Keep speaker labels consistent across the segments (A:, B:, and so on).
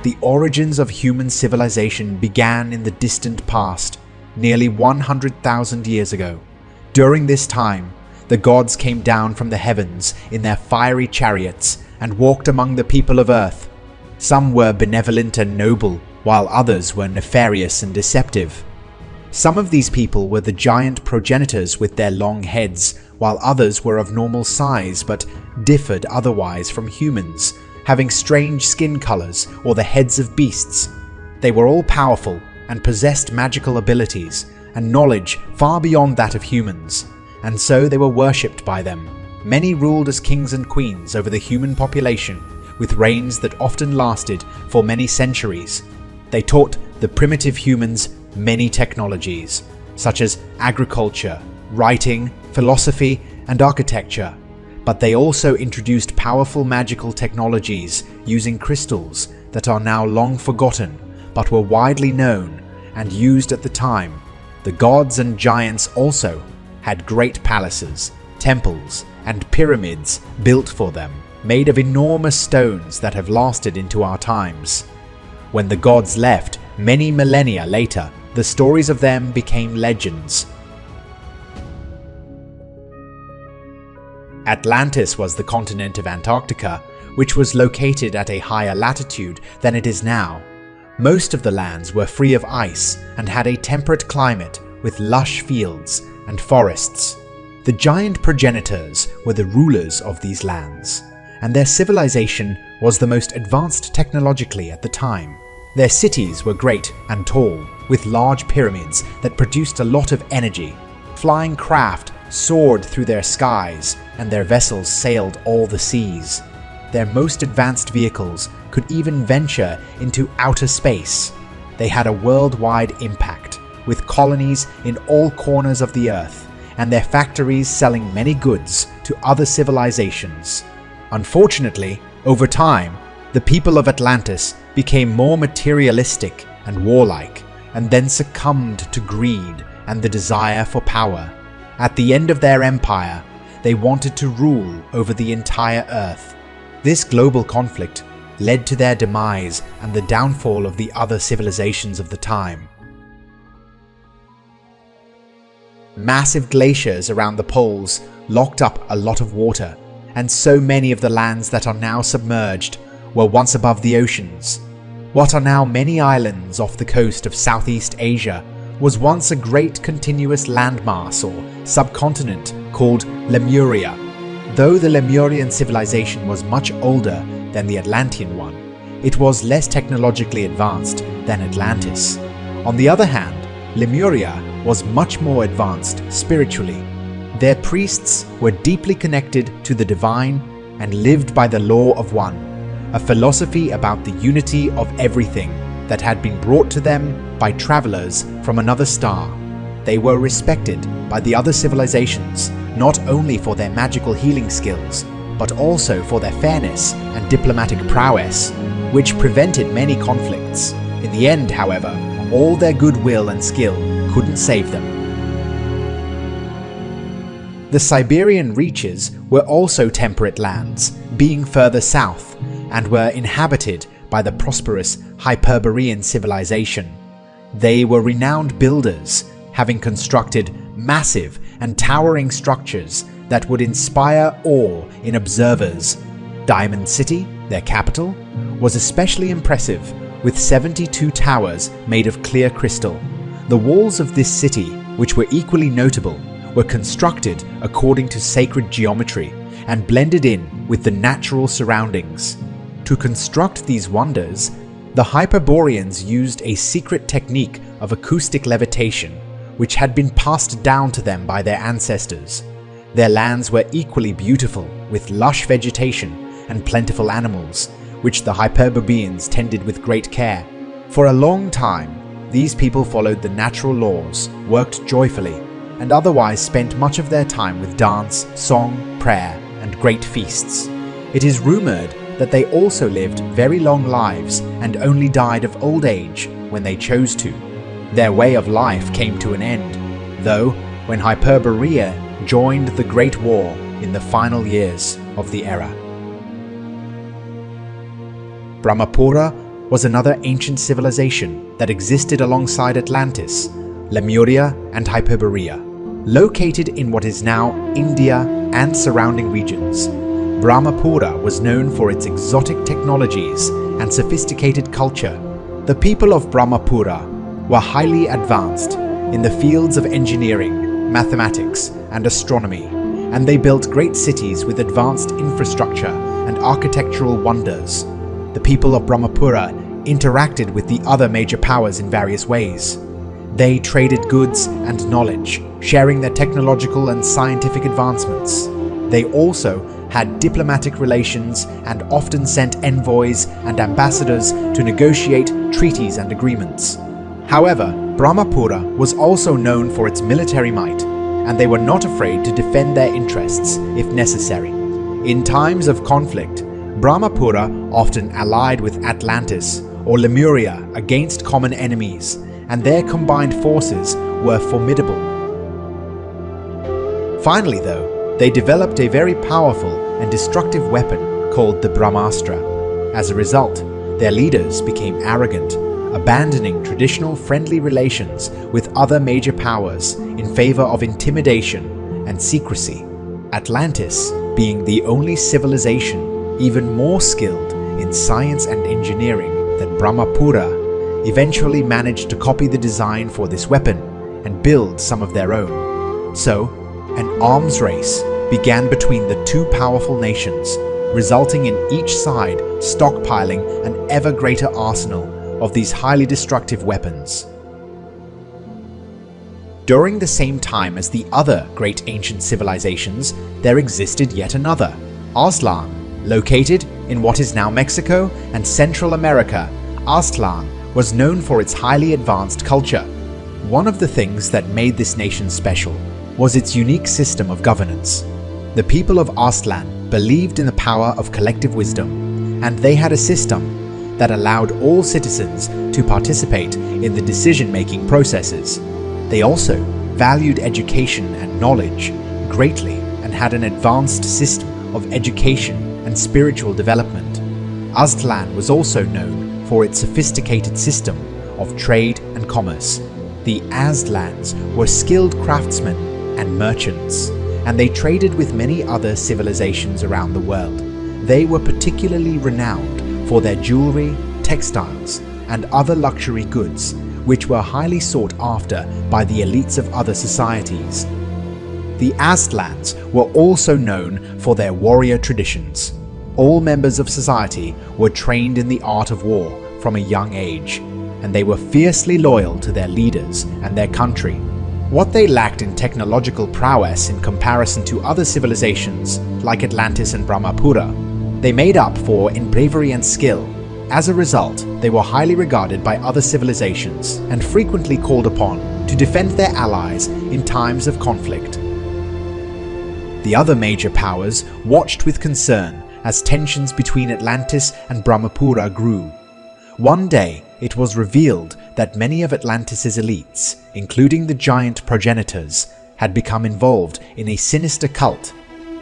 A: The origins of human civilization began in the distant past, nearly 100,000 years ago. During this time, the gods came down from the heavens in their fiery chariots and walked among the people of Earth. Some were benevolent and noble, while others were nefarious and deceptive. Some of these people were the giant progenitors with their long heads, while others were of normal size but differed otherwise from humans, having strange skin colors or the heads of beasts. They were all powerful and possessed magical abilities and knowledge far beyond that of humans, and so they were worshipped by them. Many ruled as kings and queens over the human population, with reigns that often lasted for many centuries. They taught the primitive humans many technologies, such as agriculture, writing, philosophy, and architecture, but they also introduced powerful magical technologies using crystals that are now long forgotten but were widely known and used at the time. The gods and giants also had great palaces, temples, and pyramids built for them, made of enormous stones that have lasted into our times. When the gods left, many millennia later, the stories of them became legends. Atlantis was the continent of Antarctica, which was located at a higher latitude than it is now. Most of the lands were free of ice and had a temperate climate with lush fields and forests. The giant progenitors were the rulers of these lands, and their civilization was the most advanced technologically at the time. Their cities were great and tall, with large pyramids that produced a lot of energy. Flying craft soared through their skies, and their vessels sailed all the seas. Their most advanced vehicles could even venture into outer space. They had a worldwide impact, with colonies in all corners of the earth, and their factories selling many goods to other civilizations. Unfortunately, over time, the people of Atlantis became more materialistic and warlike, and then succumbed to greed and the desire for power. At the end of their empire, they wanted to rule over the entire Earth. This global conflict led to their demise and the downfall of the other civilizations of the time. Massive glaciers around the poles locked up a lot of water, and so many of the lands that are now submerged were once above the oceans. What are now many islands off the coast of Southeast Asia was once a great continuous landmass or subcontinent called Lemuria. Though the Lemurian civilization was much older than the Atlantean one, it was less technologically advanced than Atlantis. On the other hand, Lemuria was much more advanced spiritually. Their priests were deeply connected to the divine and lived by the law of one, a philosophy about the unity of everything that had been brought to them by travelers from another star. They were respected by the other civilizations not only for their magical healing skills, but also for their fairness and diplomatic prowess, which prevented many conflicts. In the end, however, all their goodwill and skill couldn't save them. The Siberian reaches were also temperate lands, being further south, and were inhabited by the prosperous Hyperborean civilization. They were renowned builders, having constructed massive and towering structures that would inspire awe in observers. Diamond City, their capital, was especially impressive, with 72 towers made of clear crystal. The walls of this city, which were equally notable, were constructed according to sacred geometry and blended in with the natural surroundings. To construct these wonders, the Hyperboreans used a secret technique of acoustic levitation, which had been passed down to them by their ancestors. Their lands were equally beautiful, with lush vegetation and plentiful animals, which the Hyperboreans tended with great care. For a long time, these people followed the natural laws, worked joyfully, and otherwise spent much of their time with dance, song, prayer, and great feasts. It is rumored that they also lived very long lives and only died of old age when they chose to. Their way of life came to an end, though, when Hyperborea joined the Great War in the final years of the era. Brahmapura was another ancient civilization that existed alongside Atlantis, Lemuria and Hyperborea. Located in what is now India and surrounding regions, Brahmapura was known for its exotic technologies and sophisticated culture. The people of Brahmapura were highly advanced in the fields of engineering, mathematics, and astronomy, and they built great cities with advanced infrastructure and architectural wonders. The people of Brahmapura interacted with the other major powers in various ways. They traded goods and knowledge, sharing their technological and scientific advancements. They also had diplomatic relations and often sent envoys and ambassadors to negotiate treaties and agreements. However, Brahmapura was also known for its military might, and they were not afraid to defend their interests if necessary. In times of conflict, Brahmapura often allied with Atlantis or Lemuria against common enemies, and their combined forces were formidable. Finally, though, they developed a very powerful and destructive weapon called the Brahmastra. As a result, their leaders became arrogant, abandoning traditional friendly relations with other major powers in favor of intimidation and secrecy. Atlantis, being the only civilization even more skilled in science and engineering than Brahmapura, eventually managed to copy the design for this weapon and build some of their own. So, an arms race began between the two powerful nations, resulting in each side stockpiling an ever greater arsenal of these highly destructive weapons. During the same time as the other great ancient civilizations, there existed yet another, Aztlan. Located in what is now Mexico and Central America, Aztlan was known for its highly advanced culture. One of the things that made this nation special was its unique system of governance. The people of Aztlan believed in the power of collective wisdom, and they had a system that allowed all citizens to participate in the decision-making processes. They also valued education and knowledge greatly and had an advanced system of education and spiritual development. Aztlan was also known for its sophisticated system of trade and commerce. The Aztlans were skilled craftsmen and merchants, and they traded with many other civilizations around the world. They were particularly renowned for their jewelry, textiles, and other luxury goods, which were highly sought after by the elites of other societies. The Aztlans were also known for their warrior traditions. All members of society were trained in the art of war from a young age, and they were fiercely loyal to their leaders and their country. What they lacked in technological prowess in comparison to other civilizations like Atlantis and Brahmapura, they made up for in bravery and skill. As a result, they were highly regarded by other civilizations and frequently called upon to defend their allies in times of conflict. The other major powers watched with concern as tensions between Atlantis and Brahmapura grew. One day, it was revealed that many of Atlantis' elites, including the giant progenitors, had become involved in a sinister cult.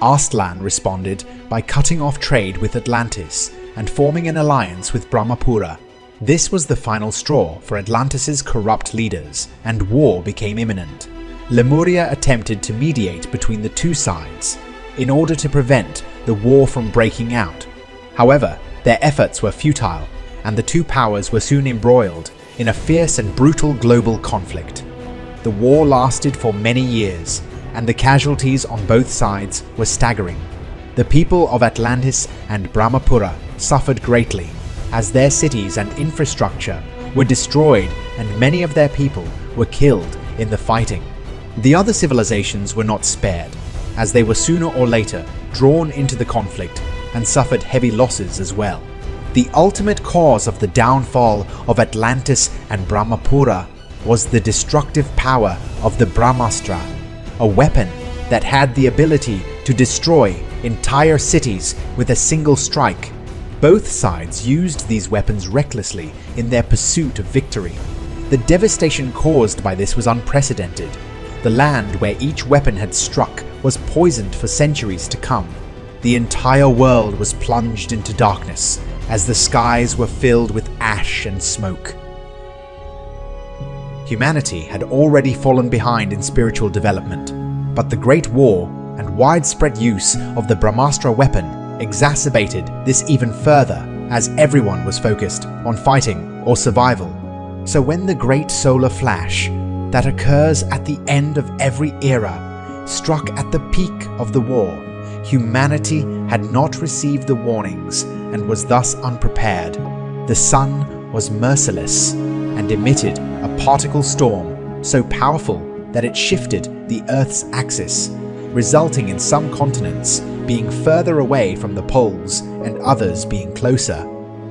A: Aztlan responded by cutting off trade with Atlantis and forming an alliance with Brahmapura. This was the final straw for Atlantis' corrupt leaders, and war became imminent. Lemuria attempted to mediate between the two sides in order to prevent the war from breaking out. However, their efforts were futile, and the two powers were soon embroiled in a fierce and brutal global conflict. The war lasted for many years, and the casualties on both sides were staggering. The people of Atlantis and Brahmapura suffered greatly, as their cities and infrastructure were destroyed and many of their people were killed in the fighting. The other civilizations were not spared, as they were sooner or later drawn into the conflict and suffered heavy losses as well. The ultimate cause of the downfall of Atlantis and Brahmapura was the destructive power of the Brahmastra, a weapon that had the ability to destroy entire cities with a single strike. Both sides used these weapons recklessly in their pursuit of victory. The devastation caused by this was unprecedented. The land where each weapon had struck was poisoned for centuries to come. The entire world was plunged into darkness, as the skies were filled with ash ash and smoke. Humanity had already fallen behind in spiritual development, but the Great War and widespread use of the Brahmastra weapon exacerbated this even further, as everyone was focused on fighting or survival. So when the great solar flash that occurs at the end of every era struck at the peak of the war, humanity had not received the warnings and was thus unprepared. The sun was merciless and emitted a particle storm so powerful that it shifted the Earth's axis, resulting in some continents being further away from the poles and others being closer.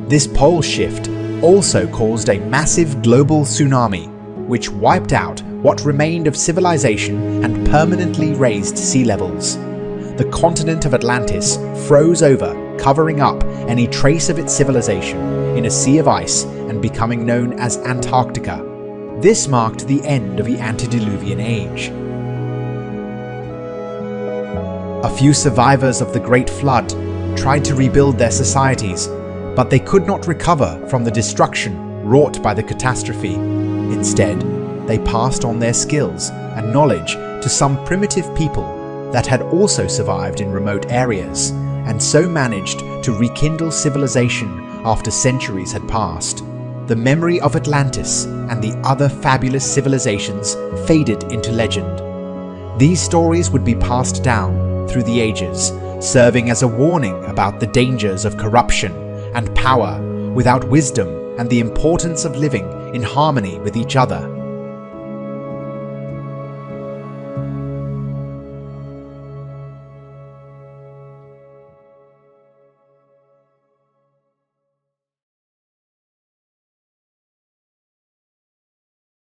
A: This pole shift also caused a massive global tsunami, which wiped out what remained of civilization and permanently raised sea levels. The continent of Atlantis froze over, covering up any trace of its civilization in a sea of ice and becoming known as Antarctica. This marked the end of the antediluvian age. A few survivors of the Great Flood tried to rebuild their societies, but they could not recover from the destruction wrought by the catastrophe. Instead, they passed on their skills and knowledge to some primitive people that had also survived in remote areas, and so managed to rekindle civilization after centuries had passed. The memory of Atlantis and the other fabulous civilizations faded into legend. These stories would be passed down through the ages, serving as a warning about the dangers of corruption and power without wisdom, and the importance of living in harmony with each other.